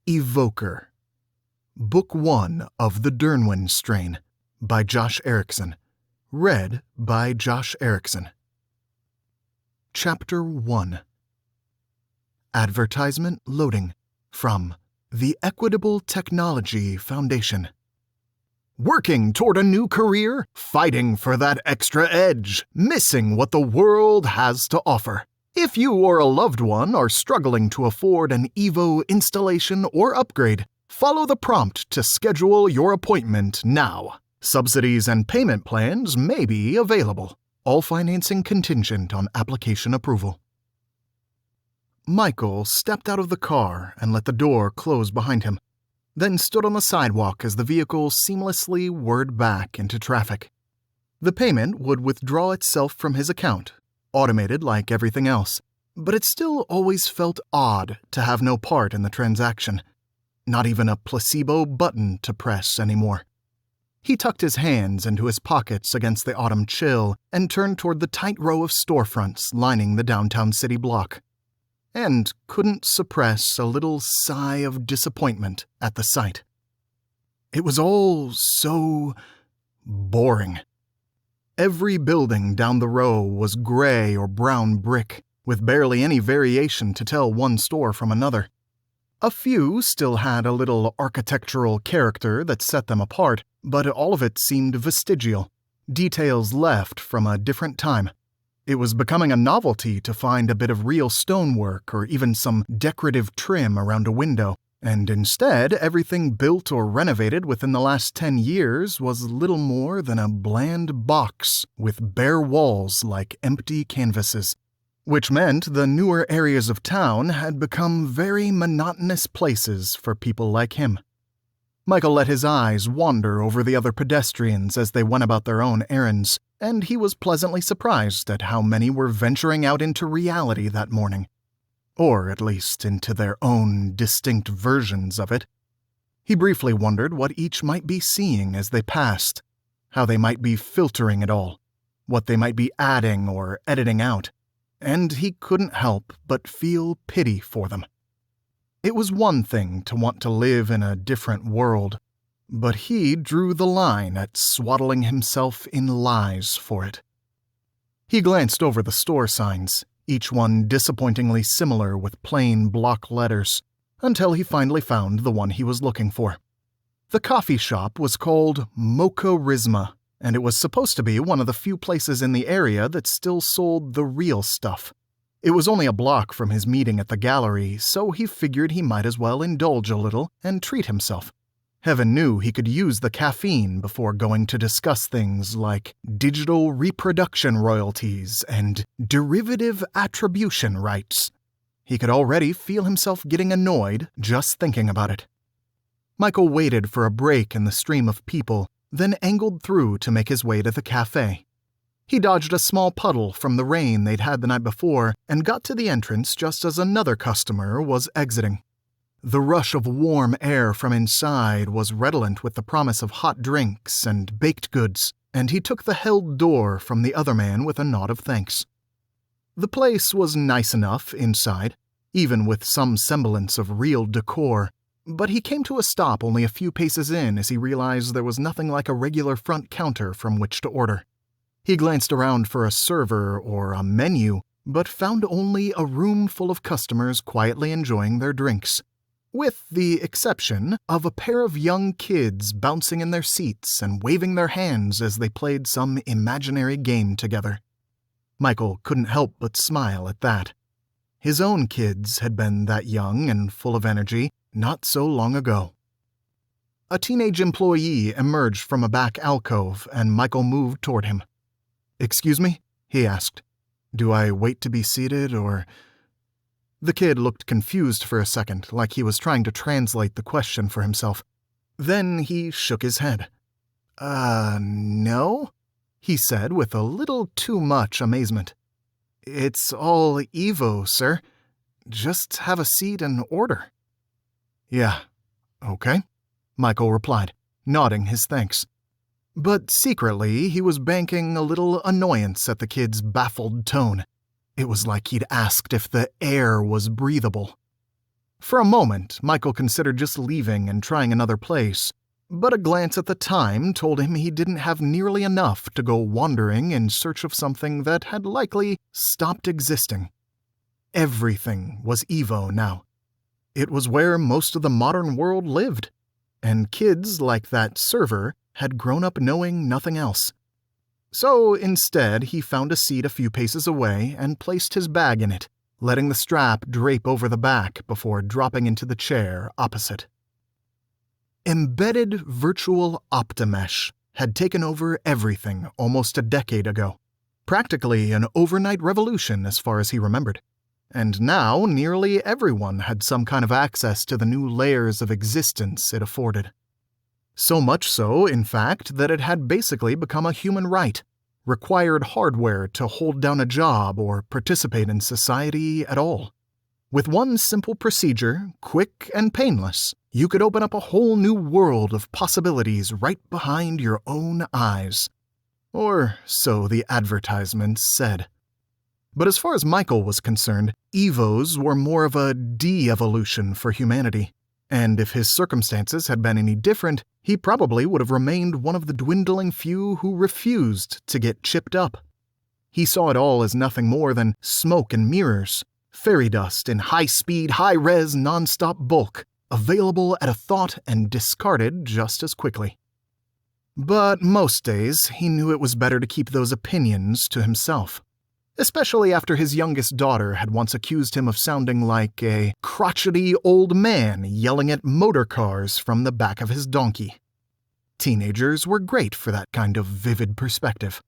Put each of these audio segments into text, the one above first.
Evoker, Book 1 of the Dyrnwyn Strain, by Josh Erickson. Read by Josh Erickson. Chapter 1. Advertisement loading from the Equitable Technology Foundation. Working toward a new career, fighting for that extra edge, missing what the world has to offer. If you or a loved one are struggling to afford an Evo installation or upgrade, follow the prompt to schedule your appointment now. Subsidies and payment plans may be available. All financing contingent on application approval. Michael stepped out of the car and let the door close behind him, then stood on the sidewalk as the vehicle seamlessly whirred back into traffic. The payment would withdraw itself from his account, automated like everything else, but it still always felt odd to have no part in the transaction. Not even a placebo button to press anymore. He tucked his hands into his pockets against the autumn chill and turned toward the tight row of storefronts lining the downtown city block, and couldn't suppress a little sigh of disappointment at the sight. It was all so boring. Every building down the row was gray or brown brick, with barely any variation to tell one store from another. A few still had a little architectural character that set them apart, but all of it seemed vestigial, details left from a different time. It was becoming a novelty to find a bit of real stonework or even some decorative trim around a window, and instead everything built or renovated within the last 10 years was little more than a bland box with bare walls like empty canvases, which meant the newer areas of town had become very monotonous places for people like him. Michael let his eyes wander over the other pedestrians as they went about their own errands, and he was pleasantly surprised at how many were venturing out into reality that morning. Or at least into their own distinct versions of it. He briefly wondered what each might be seeing as they passed, how they might be filtering it all, what they might be adding or editing out, and he couldn't help but feel pity for them. It was one thing to want to live in a different world, but he drew the line at swaddling himself in lies for it. He glanced over the store signs, each one disappointingly similar with plain block letters, until he finally found the one he was looking for. The coffee shop was called Mocharisma, and it was supposed to be one of the few places in the area that still sold the real stuff. It was only a block from his meeting at the gallery, so he figured he might as well indulge a little and treat himself. Heaven knew he could use the caffeine before going to discuss things like digital reproduction royalties and derivative attribution rights. He could already feel himself getting annoyed just thinking about it. Michael waited for a break in the stream of people, then angled through to make his way to the cafe. He dodged a small puddle from the rain they'd had the night before and got to the entrance just as another customer was exiting. The rush of warm air from inside was redolent with the promise of hot drinks and baked goods, and he took the held door from the other man with a nod of thanks. The place was nice enough inside, even with some semblance of real decor, but he came to a stop only a few paces in as he realized there was nothing like a regular front counter from which to order. He glanced around for a server or a menu, but found only a room full of customers quietly enjoying their drinks, with the exception of a pair of young kids bouncing in their seats and waving their hands as they played some imaginary game together. Michael couldn't help but smile at that. His own kids had been that young and full of energy not so long ago. A teenage employee emerged from a back alcove, and Michael moved toward him. "Excuse me?" he asked. "Do I wait to be seated, or—" The kid looked confused for a second, like he was trying to translate the question for himself. Then he shook his head. No," he said with a little too much amazement. "It's all Evo, sir. Just have a seat and order." "Yeah, okay," Michael replied, nodding his thanks. But secretly, he was banking a little annoyance at the kid's baffled tone. It was like he'd asked if the air was breathable. For a moment, Michael considered just leaving and trying another place, but a glance at the time told him he didn't have nearly enough to go wandering in search of something that had likely stopped existing. Everything was Evo now. It was where most of the modern world lived, and kids like that server had grown up knowing nothing else. So instead, he found a seat a few paces away and placed his bag in it, letting the strap drape over the back before dropping into the chair opposite. Embedded virtual Optimesh had taken over everything almost a decade ago, practically an overnight revolution as far as he remembered. And now nearly everyone had some kind of access to the new layers of existence it afforded. So much so, in fact, that it had basically become a human right, required hardware to hold down a job or participate in society at all. With one simple procedure, quick and painless, you could open up a whole new world of possibilities right behind your own eyes. Or so the advertisements said. But as far as Michael was concerned, Evos were more of a de-evolution for humanity, and if his circumstances had been any different, he probably would have remained one of the dwindling few who refused to get chipped up. He saw it all as nothing more than smoke and mirrors, fairy dust in high-speed, high-res, non-stop bulk, available at a thought and discarded just as quickly. But most days, he knew it was better to keep those opinions to himself. Especially after his youngest daughter had once accused him of sounding like a crotchety old man yelling at motor cars from the back of his donkey. Teenagers were great for that kind of vivid perspective.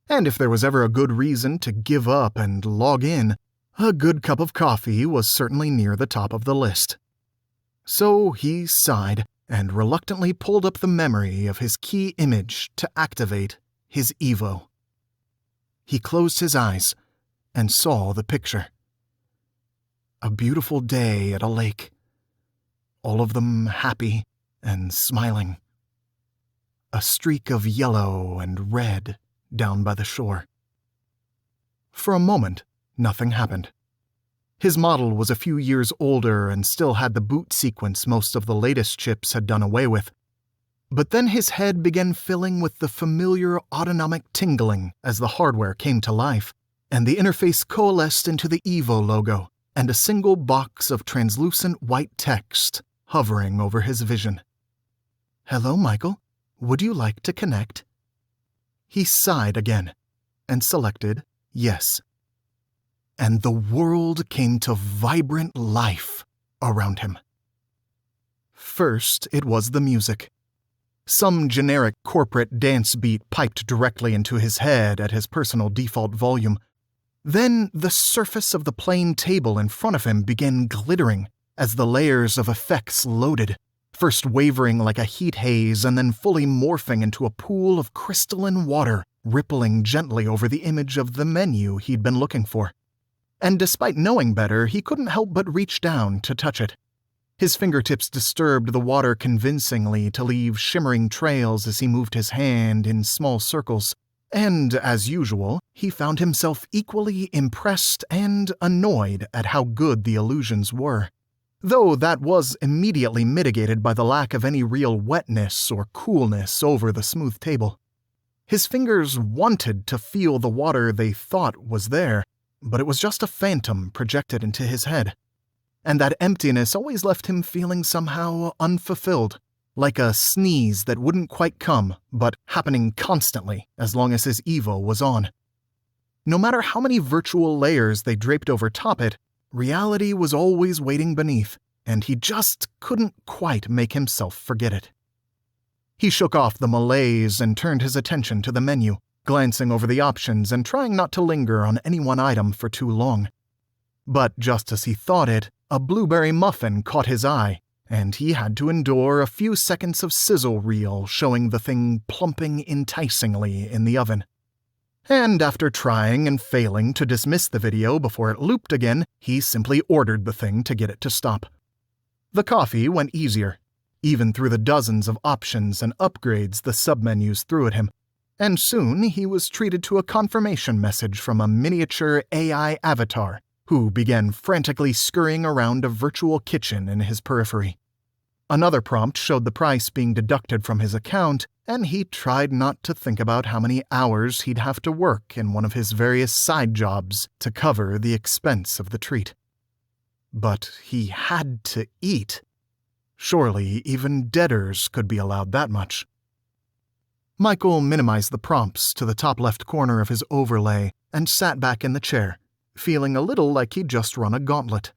And if there was ever a good reason to give up and log in, a good cup of coffee was certainly near the top of the list. So he sighed and reluctantly pulled up the memory of his key image to activate his Evo. He closed his eyes and saw the picture. A beautiful day at a lake. All of them happy and smiling. A streak of yellow and red down by the shore. For a moment, nothing happened. His model was a few years older and still had the boot sequence most of the latest chips had done away with. But then his head began filling with the familiar autonomic tingling as the hardware came to life, and the interface coalesced into the Evo logo and a single box of translucent white text hovering over his vision. "Hello, Michael. Would you like to connect?" He sighed again and selected yes. And the world came to vibrant life around him. First, it was the music. Some generic corporate dance beat piped directly into his head at his personal default volume. Then the surface of the plain table in front of him began glittering as the layers of effects loaded, first wavering like a heat haze and then fully morphing into a pool of crystalline water rippling gently over the image of the menu he'd been looking for. And despite knowing better, he couldn't help but reach down to touch it. His fingertips disturbed the water convincingly to leave shimmering trails as he moved his hand in small circles, and, as usual, he found himself equally impressed and annoyed at how good the illusions were, though that was immediately mitigated by the lack of any real wetness or coolness over the smooth table. His fingers wanted to feel the water they thought was there, but it was just a phantom projected into his head. And that emptiness always left him feeling somehow unfulfilled, like a sneeze that wouldn't quite come, but happening constantly as long as his Evo was on. No matter how many virtual layers they draped over top it, reality was always waiting beneath, and he just couldn't quite make himself forget it. He shook off the malaise and turned his attention to the menu, glancing over the options and trying not to linger on any one item for too long. But just as he thought it, a blueberry muffin caught his eye, and he had to endure a few seconds of sizzle reel showing the thing plumping enticingly in the oven. And after trying and failing to dismiss the video before it looped again, he simply ordered the thing to get it to stop. The coffee went easier, even through the dozens of options and upgrades the submenus threw at him, and soon he was treated to a confirmation message from a miniature AI avatar, who began frantically scurrying around a virtual kitchen in his periphery. Another prompt showed the price being deducted from his account, and he tried not to think about how many hours he'd have to work in one of his various side jobs to cover the expense of the treat. But he had to eat. Surely even debtors could be allowed that much. Michael minimized the prompts to the top left corner of his overlay and sat back in the chair, feeling a little like he'd just run a gauntlet.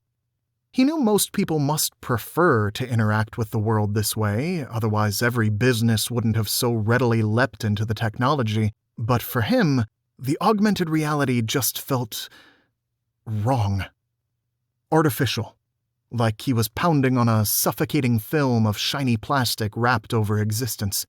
He knew most people must prefer to interact with the world this way, otherwise every business wouldn't have so readily leapt into the technology, but for him, the augmented reality just felt wrong. Artificial, like he was pounding on a suffocating film of shiny plastic wrapped over existence.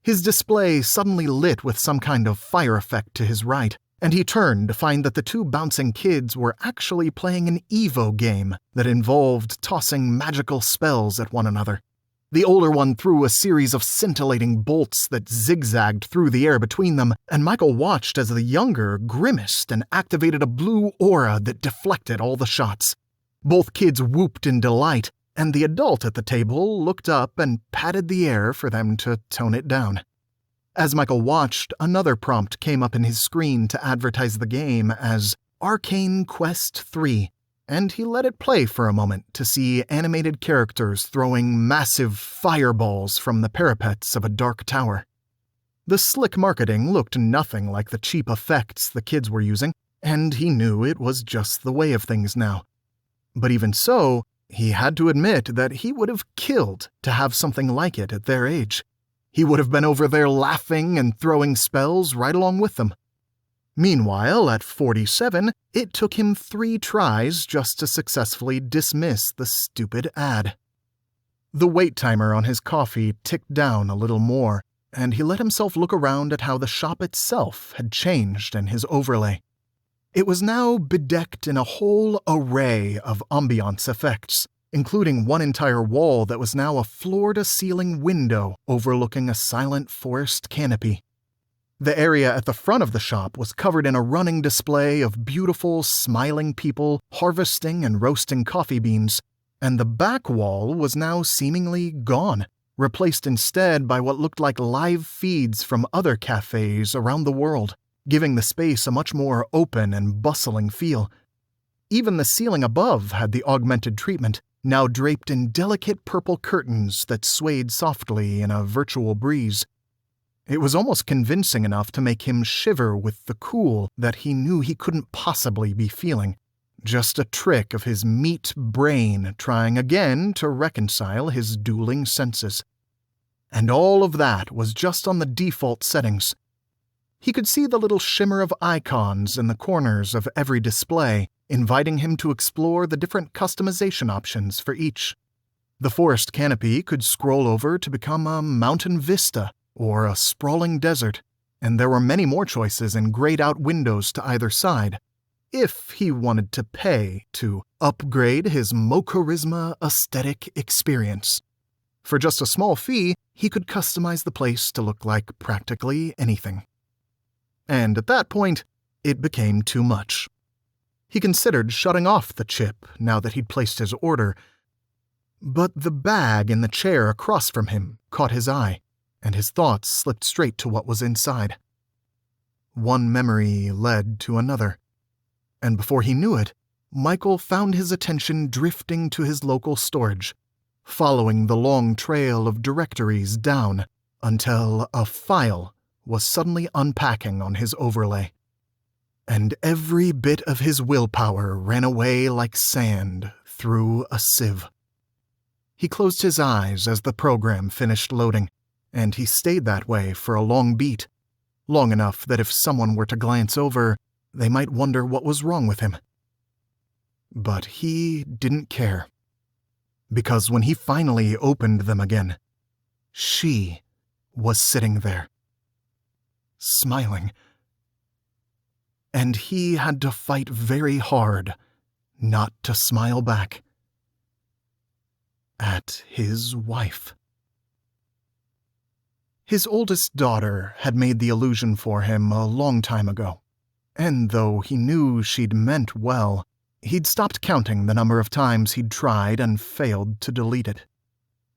His display suddenly lit with some kind of fire effect to his right, and he turned to find that the two bouncing kids were actually playing an Evo game that involved tossing magical spells at one another. The older one threw a series of scintillating bolts that zigzagged through the air between them, and Michael watched as the younger grimaced and activated a blue aura that deflected all the shots. Both kids whooped in delight, and the adult at the table looked up and patted the air for them to tone it down. As Michael watched, another prompt came up in his screen to advertise the game as Arcane Quest 3, and he let it play for a moment to see animated characters throwing massive fireballs from the parapets of a dark tower. The slick marketing looked nothing like the cheap effects the kids were using, and he knew it was just the way of things now. But even so, he had to admit that he would have killed to have something like it at their age. He would have been over there laughing and throwing spells right along with them. Meanwhile, at 47, it took him 3 tries just to successfully dismiss the stupid ad. The wait timer on his coffee ticked down a little more, and he let himself look around at how the shop itself had changed in his overlay. It was now bedecked in a whole array of ambiance effects, including one entire wall that was now a floor-to-ceiling window overlooking a silent forest canopy. The area at the front of the shop was covered in a running display of beautiful, smiling people harvesting and roasting coffee beans, and the back wall was now seemingly gone, replaced instead by what looked like live feeds from other cafes around the world, giving the space a much more open and bustling feel. Even the ceiling above had the augmented treatment, now draped in delicate purple curtains that swayed softly in a virtual breeze. It was almost convincing enough to make him shiver with the cool that he knew he couldn't possibly be feeling. Just a trick of his meat brain trying again to reconcile his dueling senses. And all of that was just on the default settings. He could see the little shimmer of icons in the corners of every display, inviting him to explore the different customization options for each. The forest canopy could scroll over to become a mountain vista or a sprawling desert, and there were many more choices in grayed-out windows to either side, if he wanted to pay to upgrade his Mo-Charisma aesthetic experience. For just a small fee, he could customize the place to look like practically anything. And at that point, it became too much. He considered shutting off the chip now that he'd placed his order, but the bag in the chair across from him caught his eye, and his thoughts slipped straight to what was inside. One memory led to another, and before he knew it, Michael found his attention drifting to his local storage, following the long trail of directories down until a file was suddenly unpacking on his overlay. And every bit of his willpower ran away like sand through a sieve. He closed his eyes as the program finished loading, and he stayed that way for a long beat, long enough that if someone were to glance over, they might wonder what was wrong with him. But he didn't care, because when he finally opened them again, she was sitting there, smiling. And he had to fight very hard not to smile back at his wife. His oldest daughter had made the illusion for him a long time ago, and though he knew she'd meant well, He'd stopped counting the number of times he'd tried and failed to delete it.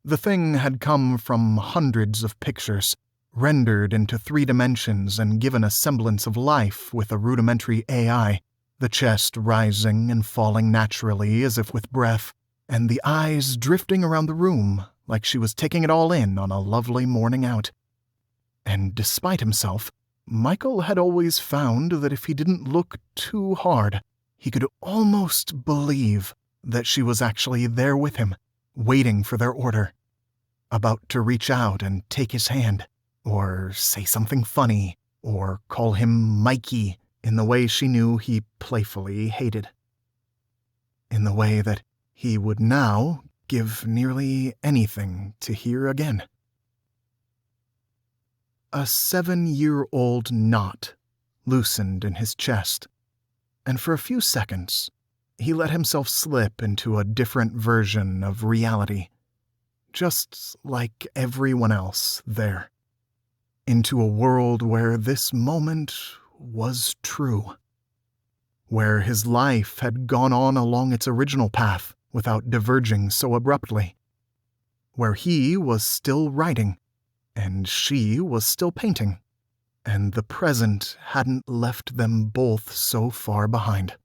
The thing had come from hundreds of pictures, rendered into 3 dimensions and given a semblance of life with a rudimentary AI, the chest rising and falling naturally as if with breath, and the eyes drifting around the room like she was taking it all in on a lovely morning out. And despite himself, Michael had always found that if he didn't look too hard, he could almost believe that she was actually there with him, waiting for their order, about to reach out and take his hand, or say something funny, or call him Mikey in the way she knew he playfully hated. In the way that he would now give nearly anything to hear again. A 7-year-old knot loosened in his chest, and for a few seconds, he let himself slip into a different version of reality, just like everyone else there, into a world where this moment was true, where his life had gone on along its original path without diverging so abruptly, where he was still writing, and she was still painting, and the present hadn't left them both so far behind.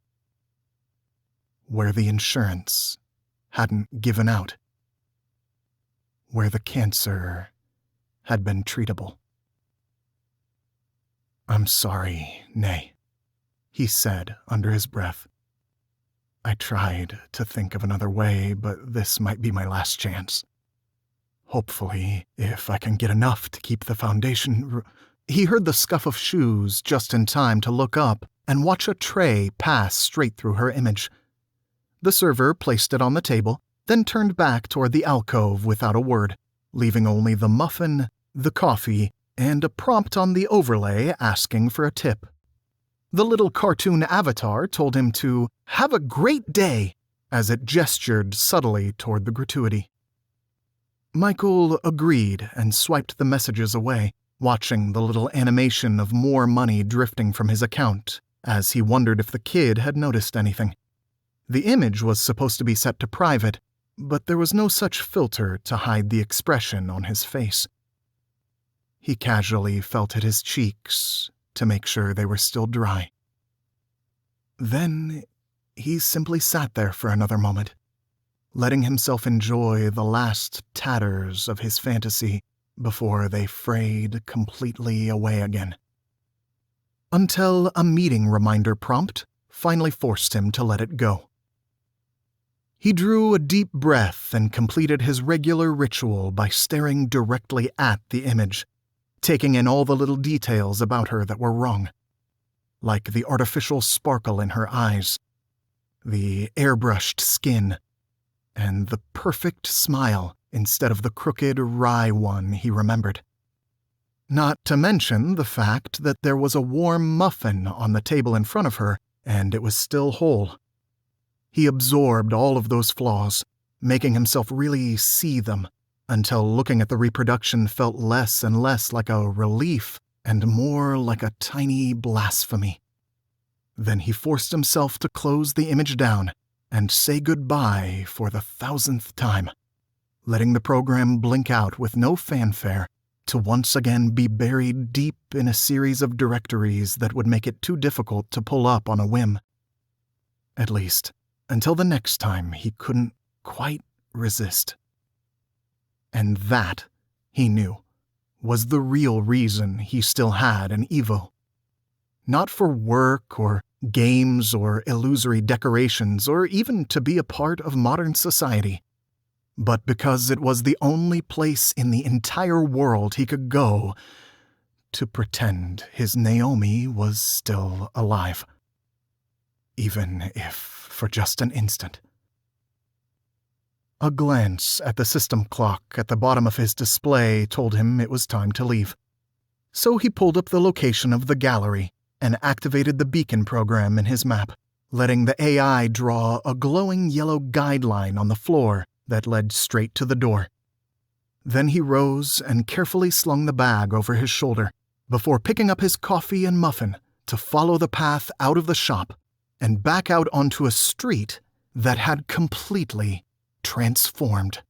Where the insurance hadn't given out. Where the cancer had been treatable. "I'm sorry, Nay," he said under his breath. "I tried to think of another way, but this might be my last chance. Hopefully, if I can get enough to keep the foundation..." He heard the scuff of shoes just in time to look up and watch a tray pass straight through her image. The server placed it on the table, then turned back toward the alcove without a word, leaving only the muffin, the coffee, and a prompt on the overlay asking for a tip. The little cartoon avatar told him to "have a great day" as it gestured subtly toward the gratuity. Michael agreed and swiped the messages away, watching the little animation of more money drifting from his account as he wondered if the kid had noticed anything. The image was supposed to be set to private, but there was no such filter to hide the expression on his face. He casually felt at his cheeks to make sure they were still dry. Then he simply sat there for another moment, letting himself enjoy the last tatters of his fantasy before they frayed completely away again. Until a meeting reminder prompt finally forced him to let it go. He drew a deep breath and completed his regular ritual by staring directly at the image, taking in all the little details about her that were wrong, like the artificial sparkle in her eyes, the airbrushed skin, and the perfect smile instead of the crooked, wry one he remembered. Not to mention the fact that there was a warm muffin on the table in front of her, and it was still whole. He absorbed all of those flaws, making himself really see them, until looking at the reproduction felt less and less like a relief and more like a tiny blasphemy. Then he forced himself to close the image down and say goodbye for the 1,000th time, letting the program blink out with no fanfare to once again be buried deep in a series of directories that would make it too difficult to pull up on a whim. At least, until the next time he couldn't quite resist. And that, he knew, was the real reason he still had an Evo. Not for work or games or illusory decorations or even to be a part of modern society, but because it was the only place in the entire world he could go to pretend his Naomi was still alive. Even if for just an instant. A glance at the system clock at the bottom of his display told him it was time to leave. So he pulled up the location of the gallery and activated the beacon program in his map, letting the AI draw a glowing yellow guideline on the floor that led straight to the door. Then he rose and carefully slung the bag over his shoulder before picking up his coffee and muffin to follow the path out of the shop and back out onto a street that had completely transformed.